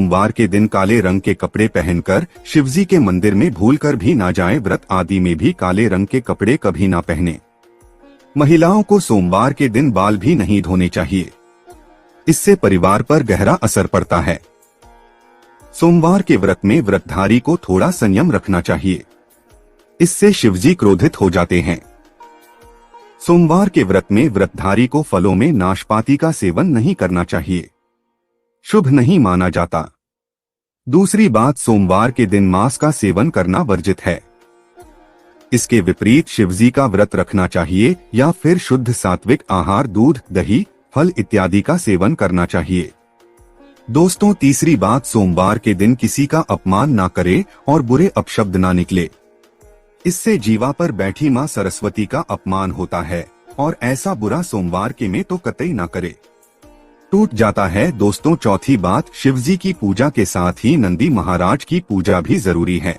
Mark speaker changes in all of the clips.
Speaker 1: सोमवार के दिन काले रंग के कपड़े पहनकर शिवजी के मंदिर में भूलकर भी ना जाएं। व्रत आदि में भी काले रंग के कपड़े कभी ना पहने। महिलाओं को सोमवार के दिन बाल भी नहीं धोने चाहिए, इससे परिवार पर गहरा असर पड़ता है। सोमवार के व्रत में व्रतधारी को थोड़ा संयम रखना चाहिए, इससे शिवजी क्रोधित हो जाते हैं। सोमवार के व्रत में व्रतधारी को फलों में नाशपाती का सेवन नहीं करना चाहिए, शुभ नहीं माना जाता। दूसरी बात, सोमवार के दिन मांस का सेवन करना वर्जित है। इसके विपरीत शिवजी का व्रत रखना चाहिए या फिर शुद्ध सात्विक आहार, दूध, दही, फल इत्यादि का सेवन करना चाहिए। दोस्तों, तीसरी बात, सोमवार के दिन किसी का अपमान ना करे और बुरे अपशब्द ना निकले, इससे जीवा पर बैठी मां सरस्वती का अपमान होता है और ऐसा बुरा सोमवार के में तो कतई ना करे, टूट जाता है। दोस्तों, चौथी बात, शिवजी की पूजा के साथ ही नंदी महाराज की पूजा भी जरूरी है।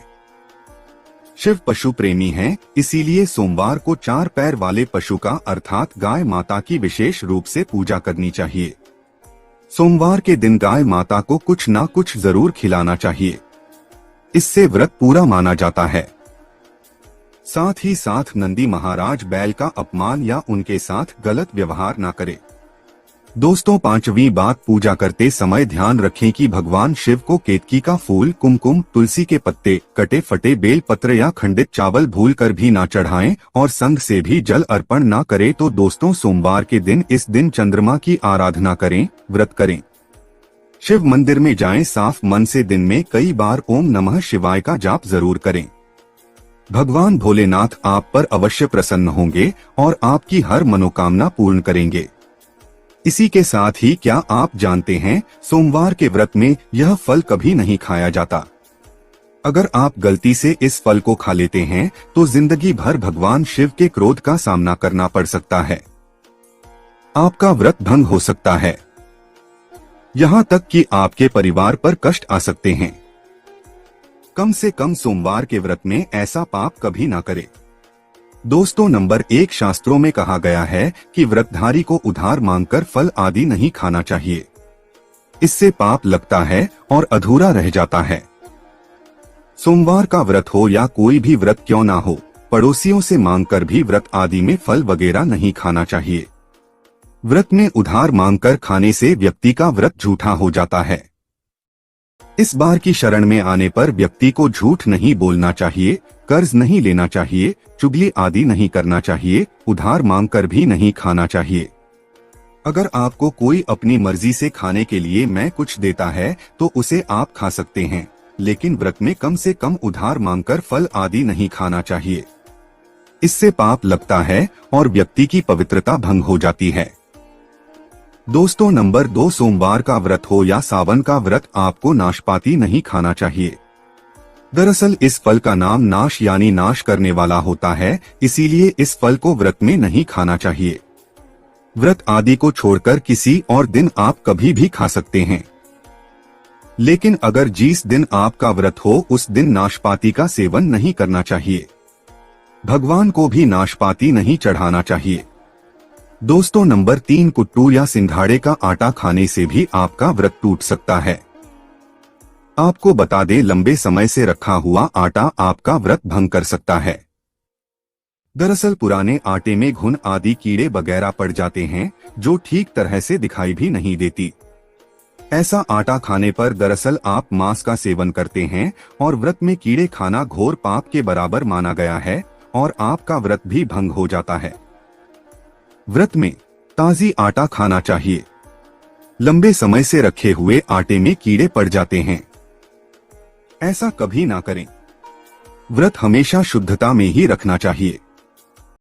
Speaker 1: शिव पशु प्रेमी हैं, इसीलिए सोमवार को 4 पैर वाले पशु का अर्थात गाय माता की विशेष रूप से पूजा करनी चाहिए। सोमवार के दिन गाय माता को कुछ ना कुछ जरूर खिलाना चाहिए, इससे व्रत पूरा माना जाता है। साथ ही साथ नंदी महाराज बैल का अपमान या उनके साथ गलत व्यवहार ना करे। दोस्तों, पांचवी बात, पूजा करते समय ध्यान रखें कि भगवान शिव को केतकी का फूल, कुमकुम, तुलसी के पत्ते, कटे फटे बेल पत्र या खंडित चावल भूलकर भी ना चढ़ाएं और संग से भी जल अर्पण ना करें। तो दोस्तों, सोमवार के दिन इस दिन चंद्रमा की आराधना करें, व्रत करें, शिव मंदिर में जाएं, साफ मन से दिन में कई बार ओम नमः शिवाय का जाप जरूर करें। भगवान भोलेनाथ आप पर अवश्य प्रसन्न होंगे और आपकी हर मनोकामना पूर्ण करेंगे। इसी के साथ ही क्या आप जानते हैं, सोमवार के व्रत में यह फल कभी नहीं खाया जाता। अगर आप गलती से इस फल को खा लेते हैं तो जिंदगी भर भगवान शिव के क्रोध का सामना करना पड़ सकता है, आपका व्रत भंग हो सकता है, यहाँ तक कि आपके परिवार पर कष्ट आ सकते हैं। कम से कम सोमवार के व्रत में ऐसा पाप कभी ना करें। दोस्तों, नंबर 1, शास्त्रों में कहा गया है कि व्रतधारी को उधार मांगकर फल आदि नहीं खाना चाहिए, इससे पाप लगता है और अधूरा रह जाता है। सोमवार का व्रत हो या कोई भी व्रत क्यों ना हो, पड़ोसियों से मांगकर भी व्रत आदि में फल वगैरह नहीं खाना चाहिए। व्रत में उधार मांगकर खाने से व्यक्ति का व्रत झूठा हो जाता है। इस बार की शरण में आने पर व्यक्ति को झूठ नहीं बोलना चाहिए, कर्ज नहीं लेना चाहिए, चुगली आदि नहीं करना चाहिए, उधार मांगकर भी नहीं खाना चाहिए। अगर आपको कोई अपनी मर्जी से खाने के लिए मैं कुछ देता है तो उसे आप खा सकते हैं, लेकिन व्रत में कम से कम उधार मांगकर फल आदि नहीं खाना चाहिए, इससे पाप लगता है और व्यक्ति की पवित्रता भंग हो जाती है। दोस्तों, नंबर 2, सोमवार का व्रत हो या सावन का व्रत, आपको नाशपाती नहीं खाना चाहिए। दरअसल इस फल का नाम नाश यानी नाश करने वाला होता है, इसीलिए इस फल को व्रत में नहीं खाना चाहिए। व्रत आदि को छोड़कर किसी और दिन आप कभी भी खा सकते हैं, लेकिन अगर जिस दिन आपका व्रत हो उस दिन नाशपाती का सेवन नहीं करना चाहिए। भगवान को भी नाशपाती नहीं चढ़ाना चाहिए। दोस्तों, नंबर 3, कुट्टू या सिंघाड़े का आटा खाने से भी आपका व्रत टूट सकता है। आपको बता दें, लंबे समय से रखा हुआ आटा आपका व्रत भंग कर सकता है। दरअसल पुराने आटे में घुन आदि कीड़े वगैरह पड़ जाते हैं जो ठीक तरह से दिखाई भी नहीं देती। ऐसा आटा खाने पर दरअसल आप मांस का सेवन करते हैं और व्रत में कीड़े खाना घोर पाप के बराबर माना गया है और आपका व्रत भी भंग हो जाता है। व्रत में ताजी आटा खाना चाहिए। लंबे समय से रखे हुए आटे में कीड़े पड़ जाते हैं, ऐसा कभी ना करें। व्रत हमेशा शुद्धता में ही रखना चाहिए।